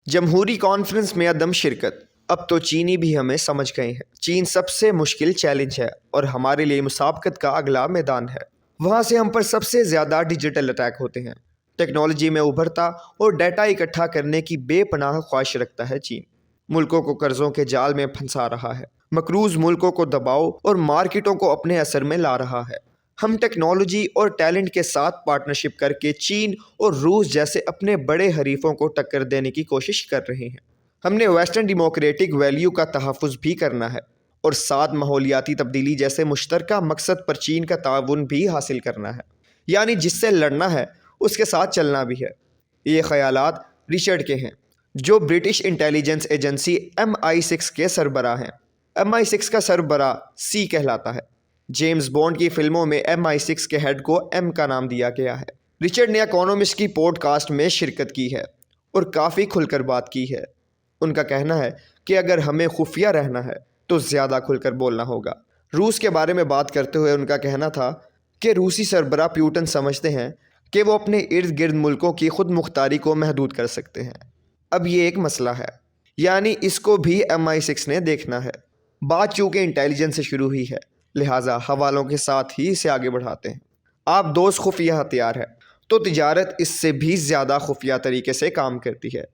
جمہوری کانفرنس میں عدم شرکت۔ اب تو چینی بھی ہمیں سمجھ گئے ہیں۔ چین سب سے مشکل چیلنج ہے اور ہمارے لیے مسابقت کا اگلا میدان ہے۔ وہاں سے ہم پر سب سے زیادہ ڈیجیٹل اٹیک ہوتے ہیں۔ ٹیکنالوجی میں ابھرتا اور ڈیٹا اکٹھا کرنے کی بے پناہ خواہش رکھتا ہے چین۔ ملکوں کو قرضوں کے جال میں پھنسا رہا ہے، مقروض ملکوں کو دباؤ اور مارکیٹوں کو اپنے اثر میں لا رہا ہے۔ ہم ٹیکنالوجی اور ٹیلنٹ کے ساتھ پارٹنرشپ کر کے چین اور روس جیسے اپنے بڑے حریفوں کو ٹکر دینے کی کوشش کر رہے ہیں۔ ہم نے ویسٹرن ڈیموکریٹک ویلیو کا تحفظ بھی کرنا ہے اور ساتھ ماحولیاتی تبدیلی جیسے مشترکہ مقصد پر چین کا تعاون بھی حاصل کرنا ہے، یعنی جس سے لڑنا ہے اس کے ساتھ چلنا بھی ہے۔ یہ خیالات رچرڈ کے ہیں، جو برٹش انٹیلیجنس ایجنسی MI6 کے سربراہ ہیں۔ MI6 کا سربراہ C کہلاتا ہے۔ جیمز بونڈ کی فلموں میں MI6 کے ہیڈ کو M کا نام دیا گیا ہے۔ رچرڈ نے اکانومسٹ کی پوڈ کاسٹ میں شرکت کی ہے اور کافی کھل کر بات کی ہے۔ ان کا کہنا ہے کہ اگر ہمیں خفیہ رہنا ہے تو زیادہ کھل کر بولنا ہوگا۔ روس کے بارے میں بات کرتے ہوئے ان کا کہنا تھا کہ روسی سربراہ پیوٹن سمجھتے ہیں کہ وہ اپنے ارد گرد ملکوں کی خود مختاری کو محدود کر سکتے ہیں۔ اب یہ ایک مسئلہ ہے، یعنی اس کو بھی MI6 نے دیکھنا ہے۔ بات چونکہ انٹیلیجنس سے شروع ہوئی ہے، لہٰذا حوالوں کے ساتھ ہی اسے آگے بڑھاتے ہیں۔ آپ دوست خفیہ ہتھیار ہے تو تجارت اس سے بھی زیادہ خفیہ طریقے سے کام کرتی ہے۔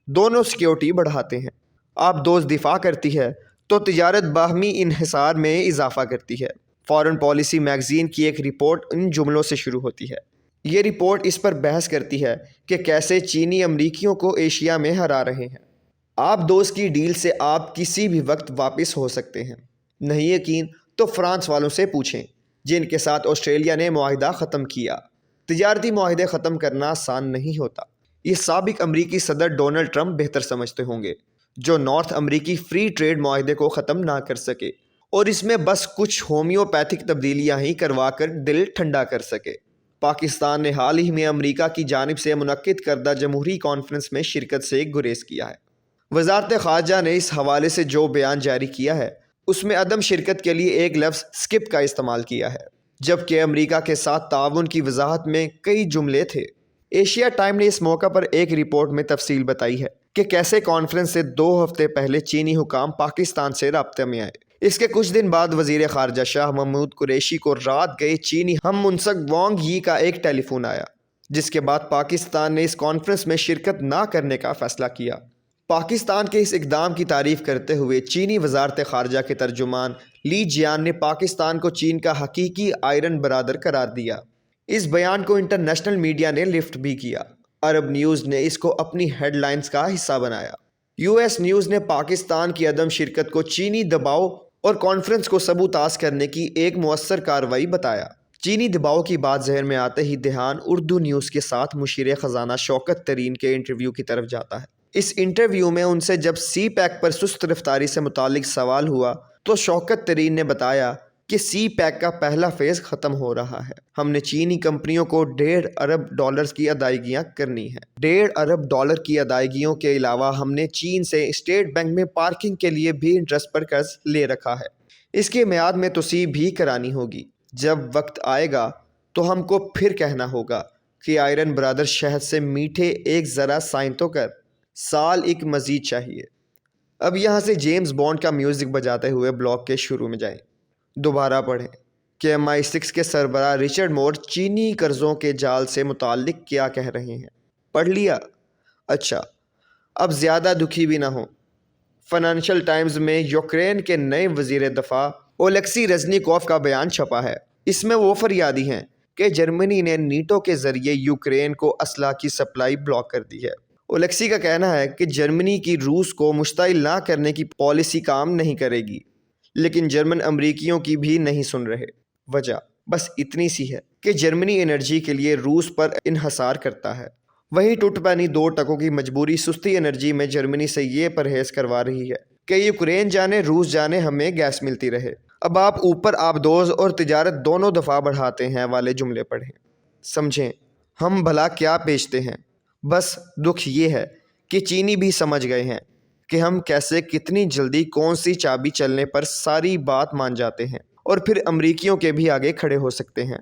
دونوں سیکیورٹی بڑھاتے ہیں۔ آپ دوست دفاع کرتی ہے تو تجارت باہمی انحصار میں اضافہ کرتی ہے۔ فارن پالیسی میگزین کی ایک رپورٹ ان جملوں سے شروع ہوتی ہے۔ یہ رپورٹ اس پر بحث کرتی ہے کہ کیسے چینی امریکیوں کو ایشیا میں ہرا رہے ہیں۔ آپ دوست کی ڈیل سے آپ کسی بھی وقت واپس ہو سکتے ہیں۔ نہیں یقین تو فرانس والوں سے پوچھیں، جن کے ساتھ آسٹریلیا نے معاہدہ ختم کیا۔ تجارتی معاہدے ختم کرنا آسان نہیں ہوتا۔ یہ سابق امریکی صدر ڈونلڈ ٹرمپ بہتر سمجھتے ہوں گے، جو نارتھ امریکی فری ٹریڈ معاہدے کو ختم نہ کر سکے اور اس میں بس کچھ ہومیوپیتھک تبدیلیاں ہی کروا کر دل ٹھنڈا کر سکے۔ پاکستان نے حال ہی میں امریکہ کی جانب سے منعقد کردہ جمہوری کانفرنس میں شرکت سے گریز کیا ہے۔ وزارت خارجہ نے اس حوالے سے جو بیان جاری کیا ہے اس میں عدم شرکت کے لیے ایک لفظ اسکپ کا استعمال کیا ہے، جبکہ امریکہ کے ساتھ تعاون کی وضاحت میں کئی جملے تھے۔ ایشیا ٹائم نے اس موقع پر ایک رپورٹ میں تفصیل بتائی ہے کہ کیسے کانفرنس سے 2 ہفتے پہلے چینی حکام پاکستان سے رابطے میں آئے۔ اس کے کچھ دن بعد وزیر خارجہ شاہ محمود قریشی کو رات گئے چینی ہم منصب وانگ یی کا ایک ٹیلی فون آیا، جس کے بعد پاکستان نے اس کانفرنس میں شرکت نہ کرنے کا فیصلہ کیا۔ پاکستان کے اس اقدام کی تعریف کرتے ہوئے چینی وزارت خارجہ کے ترجمان لی جیان نے پاکستان کو چین کا حقیقی آئرن برادر قرار دیا۔ اس بیان کو انٹرنیشنل میڈیا نے لفٹ بھی کیا۔ عرب نیوز نے اس کو اپنی ہیڈ لائنز کا حصہ بنایا۔ US نیوز نے پاکستان کی عدم شرکت کو چینی دباؤ اور کانفرنس کو سبوتاژ کرنے کی ایک مؤثر کارروائی بتایا۔ چینی دباؤ کی بات ذہن میں آتے ہی دھیان اردو نیوز کے ساتھ مشیر خزانہ شوکت ترین کے انٹرویو کی طرف جاتا ہے۔ اس انٹرویو میں ان سے جب سی پیک پر سست رفتاری سے متعلق سوال ہوا تو شوکت ترین نے بتایا کہ سی پیک کا پہلا فیز ختم ہو رہا ہے۔ ہم نے چینی کمپنیوں کو $1.5 ارب کی ادائیگیاں کرنی ہیں۔ $1.5 ارب کی ادائیگیوں کے علاوہ ہم نے چین سے اسٹیٹ بینک میں پارکنگ کے لیے بھی انٹرسٹ پر قرض لے رکھا ہے۔ اس کی میعاد میں توسیع بھی کرانی ہوگی۔ جب وقت آئے گا تو ہم کو پھر کہنا ہوگا کہ آئرن برادر شہد سے میٹھے ایک ذرا سائن تو کر، سال ایک مزید چاہیے۔ اب یہاں سے جیمز بونڈ کا میوزک بجاتے ہوئے بلاگ کے شروع میں جائیں۔ دوبارہ پڑھیں کہ MI6 کے سربراہ رچرڈ مور چینی قرضوں کے جال سے متعلق کیا کہہ رہے ہیں۔ پڑھ لیا؟ اچھا، اب زیادہ دکھی بھی نہ ہوں۔ فائنینشل ٹائمز میں یوکرین کے نئے وزیر دفاع اولیکسی رزنیکوف کا بیان چھپا ہے۔ اس میں وہ فریادی ہیں کہ جرمنی نے نیٹو کے ذریعے یوکرین کو اسلحہ کی سپلائی بلاک کر دی ہے۔ اولیکسی کا کہنا ہے کہ جرمنی کی روس کو مشتعل نہ کرنے کی پالیسی کام نہیں کرے گی، لیکن جرمن امریکیوں کی بھی نہیں سن رہے۔ وجہ بس اتنی سی ہے کہ جرمنی انرجی کے لیے روس پر انحصار کرتا ہے، وہیں ٹوٹ پانی 2 ٹکوں کی مجبوری سستی انرجی میں جرمنی سے یہ پرہیز کروا رہی ہے کہ یوکرین جانے روس جانے ہمیں گیس ملتی رہے۔ اب آپ اوپر آبدوز اور تجارت دونوں دفعہ بڑھاتے ہیں والے جملے پڑھیں۔ سمجھیں ہم بھلا کیا بیچتے ہیں۔ بس دکھ یہ ہے کہ چینی بھی سمجھ گئے ہیں کہ ہم کیسے کتنی جلدی کون سی چابی چلنے پر ساری بات مان جاتے ہیں اور پھر امریکیوں کے بھی آگے کھڑے ہو سکتے ہیں۔